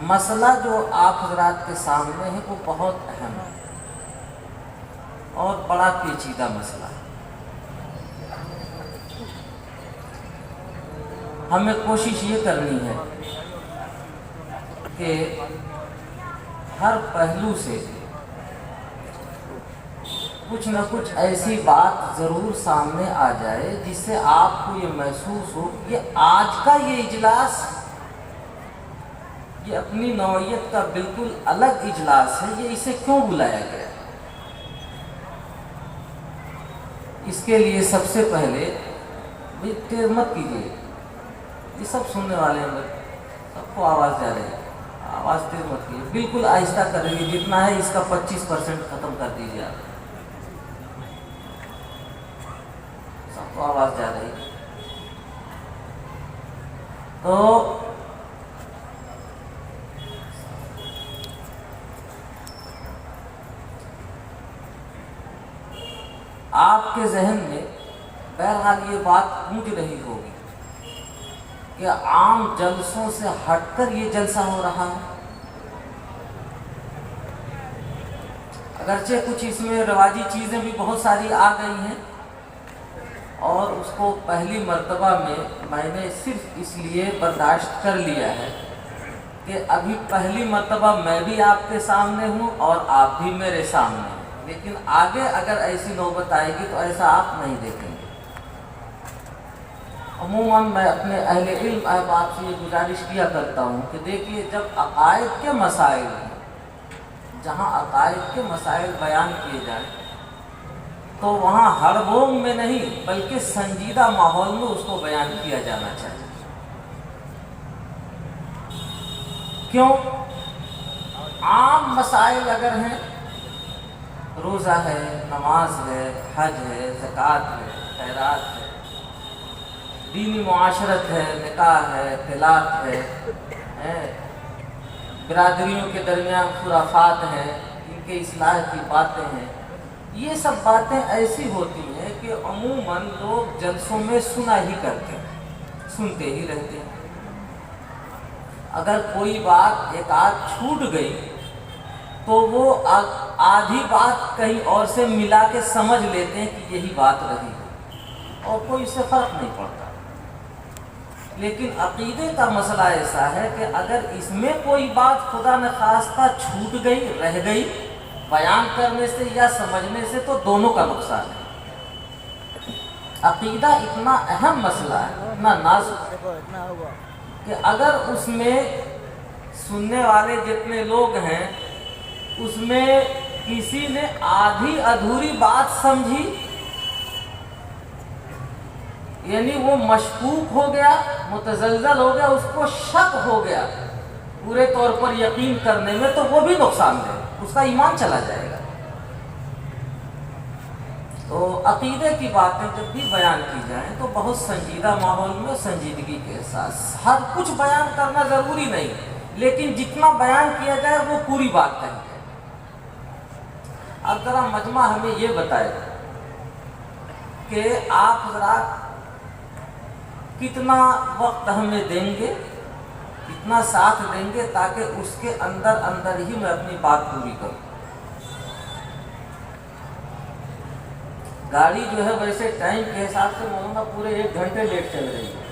مسئلہ جو آپ حضرات کے سامنے ہے وہ بہت اہم ہے اور بڑا پیچیدہ مسئلہ ہے۔ ہمیں کوشش یہ کرنی ہے کہ ہر پہلو سے کچھ نہ کچھ ایسی بات ضرور سامنے آ جائے جس سے آپ کو یہ محسوس ہو کہ آج کا یہ اجلاس یہ اپنی نوعیت کا بالکل الگ اجلاس ہے، یہ اسے کیوں بلایا گیا؟ اس کے لیے سب سے پہلے تیر مت کیجیے، یہ سب سننے والے ہیں، سب کو آواز جا رہی ہے، آواز تیر مت کیجیے، بالکل آہستہ کر لیجیے، جتنا ہے اس کا 25% ختم کر دیجیے آپ، سب کو آواز جا رہی ہے۔ تو آپ کے ذہن میں بہرحال یہ بات گونج رہی ہوگی کہ عام جلسوں سے ہٹ کر یہ جلسہ ہو رہا ہے۔ اگرچہ کچھ اس میں رواجی چیزیں بھی بہت ساری آ گئی ہیں، اور اس کو پہلی مرتبہ میں نے صرف اس لیے برداشت کر لیا ہے کہ ابھی پہلی مرتبہ میں بھی آپ کے سامنے ہوں اور آپ بھی میرے سامنے ہیں، لیکن آگے اگر ایسی نوبت آئے گی تو ایسا آپ نہیں دیکھیں گے۔ عموماً میں اپنے اہل علم احباب سے یہ گزارش کیا کرتا ہوں کہ دیکھیے، جب عقائد کے مسائل ہیں، جہاں عقائد کے مسائل بیان کیے جائیں تو وہاں ہڑبونگ میں نہیں بلکہ سنجیدہ ماحول میں اس کو بیان کیا جانا چاہیے۔ کیوں؟ عام مسائل اگر ہیں، روزہ ہے، نماز ہے، حج ہے، زکوٰۃ ہے، خیرات ہے، دینی معاشرت ہے، نکاح ہے، طلاق ہے، برادریوں کے درمیان خرافات ہیں، ان کے اصلاح کی باتیں ہیں، یہ سب باتیں ایسی ہوتی ہیں کہ عموماً لوگ جلسوں میں سنا ہی کرتے ہیں، سنتے ہی رہتے ہیں۔ اگر کوئی بات ایک آدھ چھوٹ گئی تو وہ آدھی بات کہیں اور سے ملا کے سمجھ لیتے ہیں کہ یہی بات رہی ہے، اور کوئی اس سے فرق نہیں پڑتا۔ لیکن عقیدے کا مسئلہ ایسا ہے کہ اگر اس میں کوئی بات خدا نخواستہ چھوٹ گئی، رہ گئی، بیان کرنے سے یا سمجھنے سے، تو دونوں کا نقصان ہے۔ عقیدہ اتنا اہم مسئلہ ہے، اتنا نازک، کہ اگر اس میں سننے والے جتنے لوگ ہیں اس میں کسی نے آدھی ادھوری بات سمجھی، یعنی وہ مشکوک ہو گیا، متزلزل ہو گیا، اس کو شک ہو گیا پورے طور پر یقین کرنے میں، تو وہ بھی نقصان دہ، اس کا ایمان چلا جائے گا۔ تو عقیدے کی باتیں جب بھی بیان کی جائیں تو بہت سنجیدہ ماحول میں، سنجیدگی کے ساتھ، ہر کچھ بیان کرنا ضروری نہیں، لیکن جتنا بیان کیا جائے وہ پوری بات کہی جائے۔ اب ذرا مجمع ہمیں یہ بتائے کہ آپ حضرات کتنا وقت ہمیں دیں گے، کتنا ساتھ دیں گے، تاکہ اس کے اندر ہی میں اپنی بات پوری کروں۔ گاڑی جو ہے ویسے ٹائم کے حساب سے مولانا پورے 1 گھنٹے لیٹ چل رہی ہے۔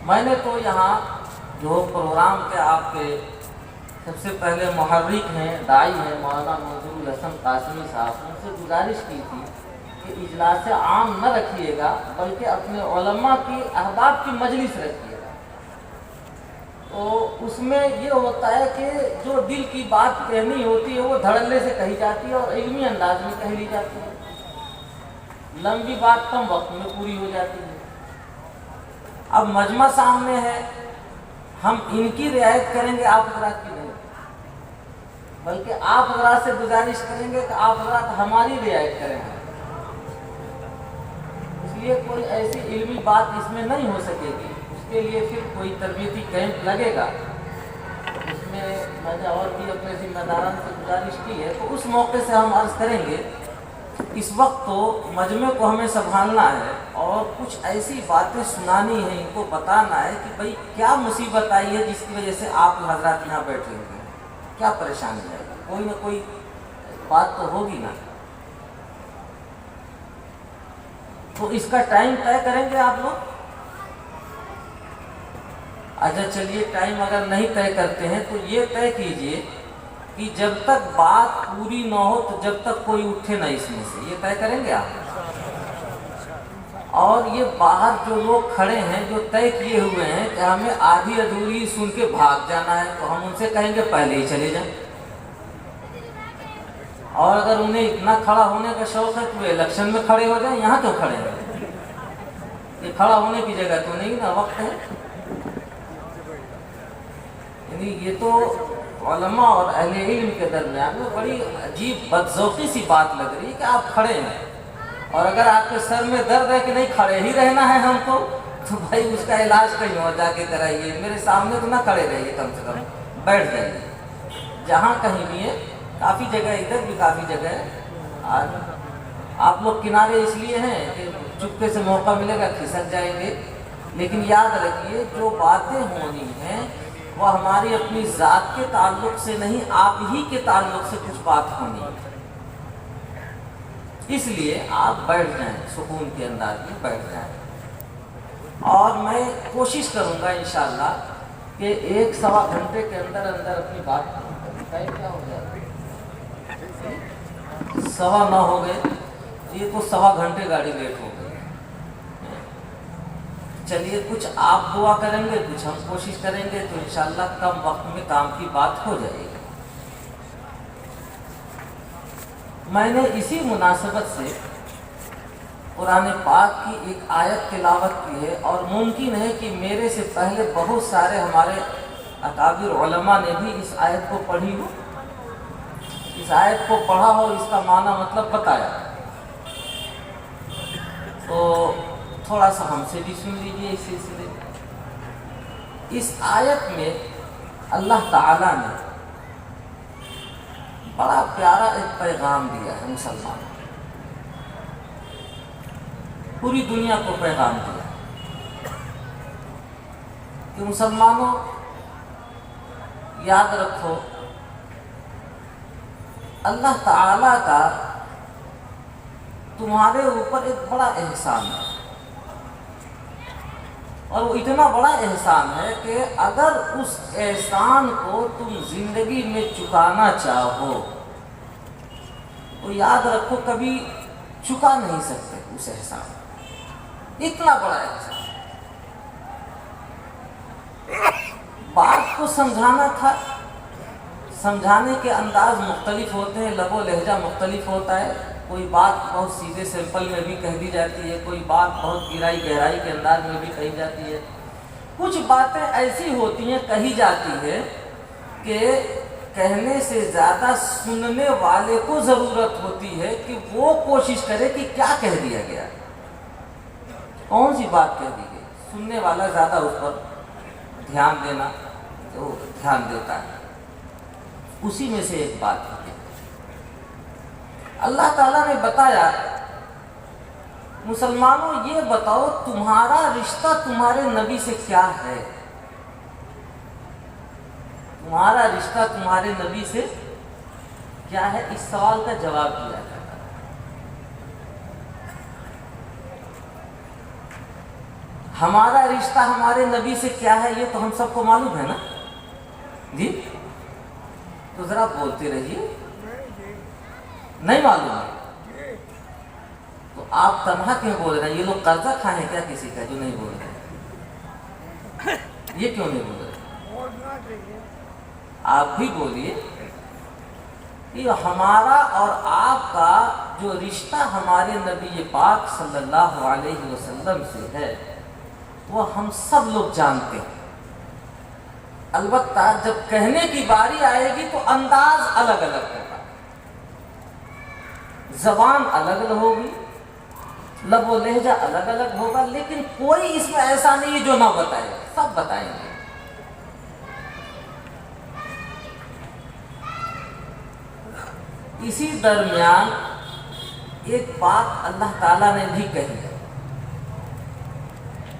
میں نے تو یہاں جو پروگرام کے آپ کے سب سے پہلے محرک ہیں، داعی ہیں، مولانا منظور الحسن قاسمی صاحب، ان سے گزارش کی تھی کہ اجلاس عام نہ رکھیے گا بلکہ اپنے علماء کی احباب کی مجلس رکھیے گا۔ تو اس میں یہ ہوتا ہے کہ جو دل کی بات کہنی ہوتی ہے وہ دھڑلے سے کہی جاتی ہے اور علمی انداز میں کہہ لی جاتی ہے، لمبی بات کم وقت میں پوری ہو جاتی ہے۔ اب مجمع سامنے ہے، ہم ان کی رعایت کریں گے، آپ حضرات کی نہیں، بلکہ آپ حضرات سے گزارش کریں گے کہ آپ حضرات ہماری رعایت کریں گے۔ اس لیے کوئی ایسی علمی بات اس میں نہیں ہو سکے گی، اس کے لیے پھر کوئی تربیتی کیمپ لگے گا، اس میں نے اور بھی اپنے ذمہ داران سے گزارش کی ہے، تو اس موقع سے ہم عرض کریں گے اس وقت تو مجمع کو ہمیں سنبھالنا ہے اور کچھ ایسی باتیں سنانی ہیں، ان کو بتانا ہے کہ بھئی کیا مصیبت آئی ہے جس کی وجہ سے آپ حضرات یہاں بیٹھے ہوئے ہیں، کیا پریشانی ہے، کوئی نہ کوئی بات تو ہوگی نا۔ تو اس کا ٹائم طے کریں گے آپ لوگ؟ اچھا چلیے، ٹائم اگر نہیں طے کرتے ہیں تو یہ طے کیجئے کہ جب تک بات پوری نہ ہو تو جب تک کوئی اٹھے نہ اس میں سے، یہ طے کریں گے آپ؟ اور یہ باہر جو لوگ کھڑے ہیں جو طے کیے ہوئے ہیں کہ ہمیں آدھی ادھوری سن کے بھاگ جانا ہے، تو ہم ان سے کہیں گے پہلے ہی چلے جائیں۔ اور اگر انہیں اتنا کھڑا ہونے کا شوق ہے تو وہ الیکشن میں کھڑے ہو جائیں، یہاں کیوں کھڑے ہیں؟ یہ کھڑا ہونے کی جگہ تو نہیں نا، وقت ہے۔ یعنی یہ تو علماء اور اہل علم کے درمیان میں بڑی عجیب بدذوقی سی بات لگ رہی ہے کہ آپ کھڑے ہیں، اور اگر آپ کے سر میں درد ہے کہ نہیں کھڑے ہی رہنا ہے ہم کو، تو بھائی اس کا علاج کہیں اور جا کے کرائیے، میرے سامنے تو نہ کھڑے رہیے، کم سے کم بیٹھ جائیے جہاں کہیں بھی ہے۔ کافی جگہ ادھر بھی کافی جگہ ہے، آپ لوگ کنارے اس لیے ہیں کہ چپکے سے موقع ملے گا کھسک جائیں گے، لیکن یاد رکھیے جو باتیں ہونی ہیں وہ ہماری اپنی ذات کے تعلق سے نہیں، آپ ہی کے تعلق سے کچھ بات ہونی ہے، اس لیے آپ بیٹھ جائیں، سکون کے انداز میں بیٹھ جائیں۔ اور میں کوشش کروں گا انشاءاللہ کہ 1-1.25 گھنٹے کے اندر اندر اپنی بات ختم کروں۔ ٹائم کیا ہو گیا؟ 9:15 ہو گئے، یہ تو 1.25 گھنٹے گاڑی لیٹ ہو گئی۔ چلیے کچھ آپ دعا کریں گے، کچھ ہم کوشش کریں گے، تو انشاءاللہ کم وقت میں کام کی بات ہو جائے گی۔ میں نے اسی مناسبت سے قرآن پاک کی ایک آیت تلاوت کی ہے، اور ممکن ہے کہ میرے سے پہلے بہت سارے ہمارے اکابر علماء نے بھی اس آیت کو پڑھی ہو، اس آیت کو پڑھا ہو، اس کا معنی مطلب بتایا، تو تھوڑا سا ہم سے بھی سن لیجئے اس سلسلے میں۔ اس آیت میں اللہ تعالیٰ نے بڑا پیارا ایک پیغام دیا ہے مسلمانوں، پوری دنیا کو پیغام دیا کہ مسلمانوں یاد رکھو اللہ تعالیٰ کا تمہارے اوپر ایک بڑا احسان ہے، اور وہ اتنا بڑا احسان ہے کہ اگر اس احسان کو تم زندگی میں چکانا چاہو تو یاد رکھو کبھی چکا نہیں سکتے اس احسان، اتنا بڑا احسان۔ بات کو سمجھانا تھا، سمجھانے کے انداز مختلف ہوتے ہیں، لب و لہجہ مختلف ہوتا ہے، کوئی بات بہت سیدھے سمپل میں بھی کہہ دی جاتی ہے، کوئی بات بہت گہرائی کے انداز میں بھی کہی جاتی ہے، کچھ باتیں ایسی ہوتی ہیں کہی جاتی ہے کہ کہنے سے زیادہ سننے والے کو ضرورت ہوتی ہے کہ وہ کوشش کرے کہ کیا کہہ دیا گیا، کون سی بات کہہ دی گئی، سننے والا زیادہ اس پر دھیان دینا تو دھیان دیتا ہے۔ اسی میں سے ایک بات ہے، اللہ تعالیٰ نے بتایا مسلمانوں یہ بتاؤ تمہارا رشتہ تمہارے نبی سے کیا ہے، تمہارا رشتہ تمہارے نبی سے کیا ہے، اس سوال کا جواب دیا جاتا ہے۔ ہمارا رشتہ ہمارے نبی سے کیا ہے یہ تو ہم سب کو معلوم ہے نا جی، تو ذرا بولتے رہیے، نہیں معلوم ہے تو آپ تنہا کیوں بول رہے ہیں؟ یہ لوگ قرضہ کھائے ہیں کیا کسی کا جو نہیں بول رہے؟ یہ کیوں نہیں بول رہے؟ آپ بھی بولیے کہ ہمارا اور آپ کا جو رشتہ ہمارے نبی پاک صلی اللہ علیہ وسلم سے ہے وہ ہم سب لوگ جانتے ہیں، البتہ جب کہنے کی باری آئے گی تو انداز الگ الگ ہوگا، زبان الگ الگ ہوگی، لب و لہجہ الگ الگ ہوگا، لیکن کوئی اس میں ایسا نہیں ہے جو نہ بتائے، سب بتائیں گے۔ اسی درمیان ایک بات اللہ تعالیٰ نے بھی کہی ہے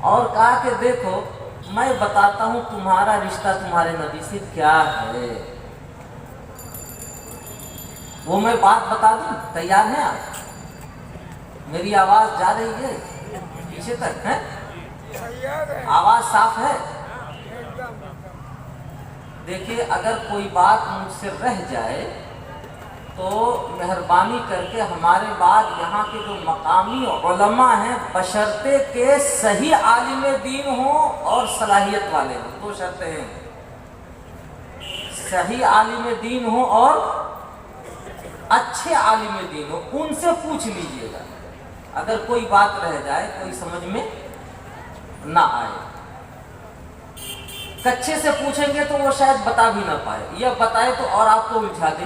اور کہا کہ دیکھو میں بتاتا ہوں تمہارا رشتہ تمہارے نبی سے کیا ہے، وہ میں بات بتا دوں؟ تیار ہیں آپ؟ میری آواز جا رہی ہے پیچھے تک ہے؟ آواز صاف ہے؟ دیکھیے اگر کوئی بات مجھ سے رہ جائے تو مہربانی کر کے ہمارے بعد یہاں کے جو مقامی علماء ہیں بشرطے کہ صحیح عالم دین ہوں اور صلاحیت والے ہوں، دو شرطیں ہیں، صحیح عالم دین ہوں اور اچھے عالم دین ہوں، ان سے پوچھ لیجئے گا اگر کوئی بات رہ جائے، کوئی سمجھ میں نہ آئے۔ کچے سے پوچھیں گے تو وہ شاید بتا بھی نہ پائے، یا بتائے تو اور آپ کو الجھا دے،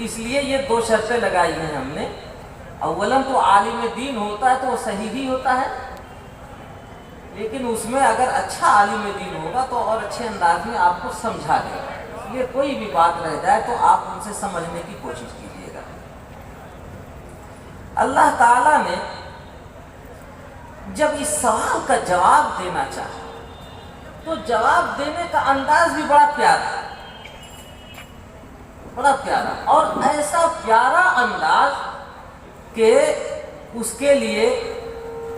اس لیے یہ دو شرطیں لگائی ہیں ہم نے۔ اولاً تو عالم دین ہوتا ہے تو وہ صحیح ہی ہوتا ہے، لیکن اس میں اگر اچھا عالم دین ہوگا تو اور اچھے انداز میں آپ کو سمجھا دے گا، اس لیے کوئی بھی بات رہ جائے تو آپ ان سے سمجھنے کی کوشش کیجیے گا۔ اللہ تعالیٰ نے جب اس سوال کا جواب دینا چاہا تو جواب دینے کا انداز بھی بڑا پیارا، بڑا پیارا، اور ایسا پیارا انداز کہ اس کے لیے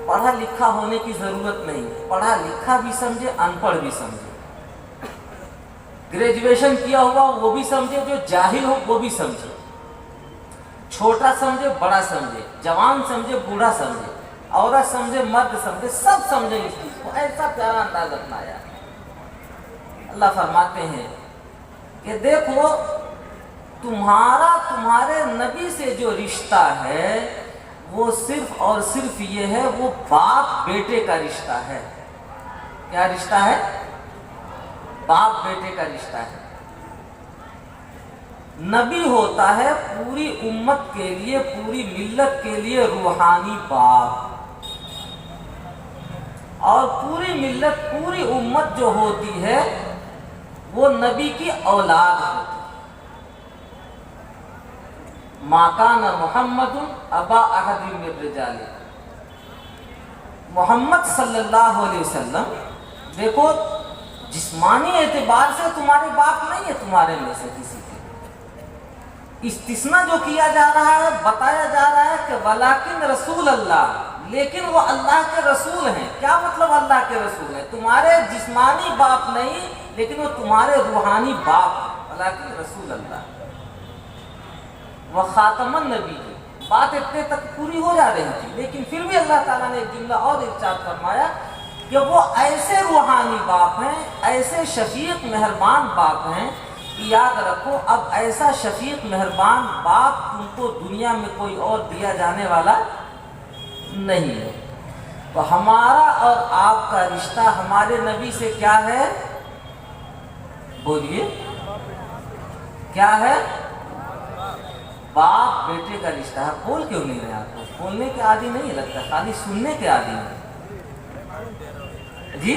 پڑھا لکھا ہونے کی ضرورت نہیں، پڑھا لکھا بھی سمجھے، ان پڑھ بھی سمجھے، گریجویشن کیا ہوا وہ بھی سمجھے، جو جاہل ہو وہ بھی سمجھے، چھوٹا سمجھے بڑا سمجھے، جوان سمجھے بوڑھا سمجھے، عورت سمجھے مرد سمجھے، سب سمجھیں اس چیز کو، ایسا پیارا انداز اپنایا۔ اللہ فرماتے ہیں کہ دیکھو تمہارے نبی سے جو رشتہ ہے وہ صرف اور صرف یہ ہے، وہ باپ بیٹے کا رشتہ ہے۔ کیا رشتہ ہے؟ باپ بیٹے کا رشتہ ہے۔ نبی ہوتا ہے پوری امت کے لیے، پوری ملت کے لیے روحانی باپ، اور پوری ملت، پوری امت جو ہوتی ہے وہ نبی کی اولاد ہوتی ہے۔ ما کان محمد ابا احد من الرجال، محمد صلی اللہ علیہ وسلم دیکھو جسمانی اعتبار سے تمہارے باپ نہیں ہے تمہارے میں سے کسی کے، استثناء جو کیا جا رہا ہے، بتایا جا رہا ہے کہ ولیکن رسول اللہ، لیکن وہ اللہ کے رسول ہیں۔ کیا مطلب اللہ کے رسول ہیں؟ تمہارے جسمانی باپ نہیں لیکن وہ تمہارے روحانی باپ ہیں، ولیکن رسول اللہ وہ خاتم النبی کی بات اتنے تک پوری ہو جا رہی تھی، لیکن پھر بھی اللہ تعالیٰ نے ایک جملہ اور ارشاد فرمایا کہ وہ ایسے روحانی باپ ہیں، ایسے شفیق مہربان باپ ہیں کہ یاد رکھو اب ایسا شفیق مہربان باپ تم کو دنیا میں کوئی اور دیا جانے والا نہیں ہے۔ تو ہمارا اور آپ کا رشتہ ہمارے نبی سے کیا ہے؟ بولیے کیا ہے؟ باپ بیٹے کا رشتہ ہے۔ بول کیوں نہیں رہے آپ کو؟ بولنے کے عادی نہیں لگتا، خالی سننے کے عادی ہیں جی؟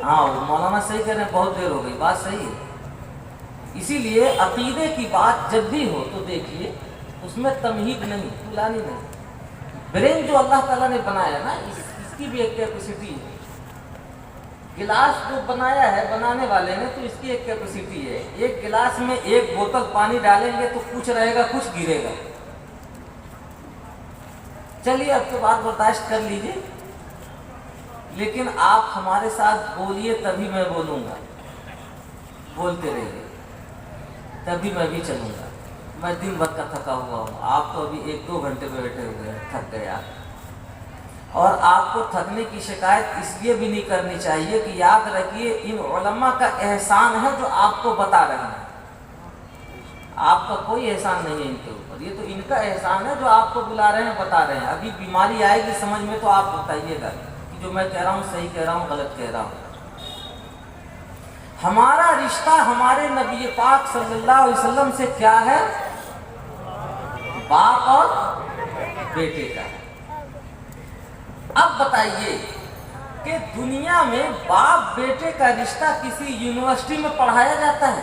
ہاں مولانا صحیح کہہ رہے ہیں، بہت دیر ہو گئی، بات صحیح ہے۔ اسی لیے عقیدے کی بات جب بھی ہو تو دیکھیے اس میں تمہید نہیں، طولانی نہیں۔ برین جو اللہ تعالیٰ نے بنایا نا، اس کی بھی ایک کیپیسٹی ہے۔ گلاس جو بنایا ہے بنانے والے نے تو اس کی ایک کیپیسٹی ہے، ایک گلاس میں ایک بوتل پانی ڈالیں گے تو کچھ رہے گا کچھ گرے گا۔ چلیے اب کے بعد برداشت کر لیجیے، لیکن آپ ہمارے ساتھ بولیے تبھی میں بولوں گا، بولتے رہیے تبھی میں بھی چلوں گا۔ میں دن بھر کا تھکا ہوا ہوں، آپ تو ابھی 1-2 گھنٹے پہ بیٹھے ہوئے ہیں، تھک گئے آپ، اور آپ کو تھکنے کی شکایت اس لیے بھی نہیں کرنی چاہیے کہ یاد رکھیے ان علماء کا احسان ہے جو آپ کو بتا رہے ہیں، آپ کا کوئی احسان نہیں ہے ان کے اوپر، یہ تو ان کا احسان ہے جو آپ کو بلا رہے ہیں، بتا رہے ہیں۔ ابھی بیماری آئے گی سمجھ میں تو آپ بتائیے گا کہ جو میں کہہ رہا ہوں صحیح کہہ رہا ہوں غلط کہہ رہا ہوں۔ ہمارا رشتہ ہمارے نبی پاک صلی اللہ علیہ وسلم سے کیا ہے؟ باپ اور بیٹے کا ہے۔ اب بتائیے کہ دنیا میں باپ بیٹے کا رشتہ کسی یونیورسٹی میں پڑھایا جاتا ہے؟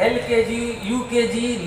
LKG UKG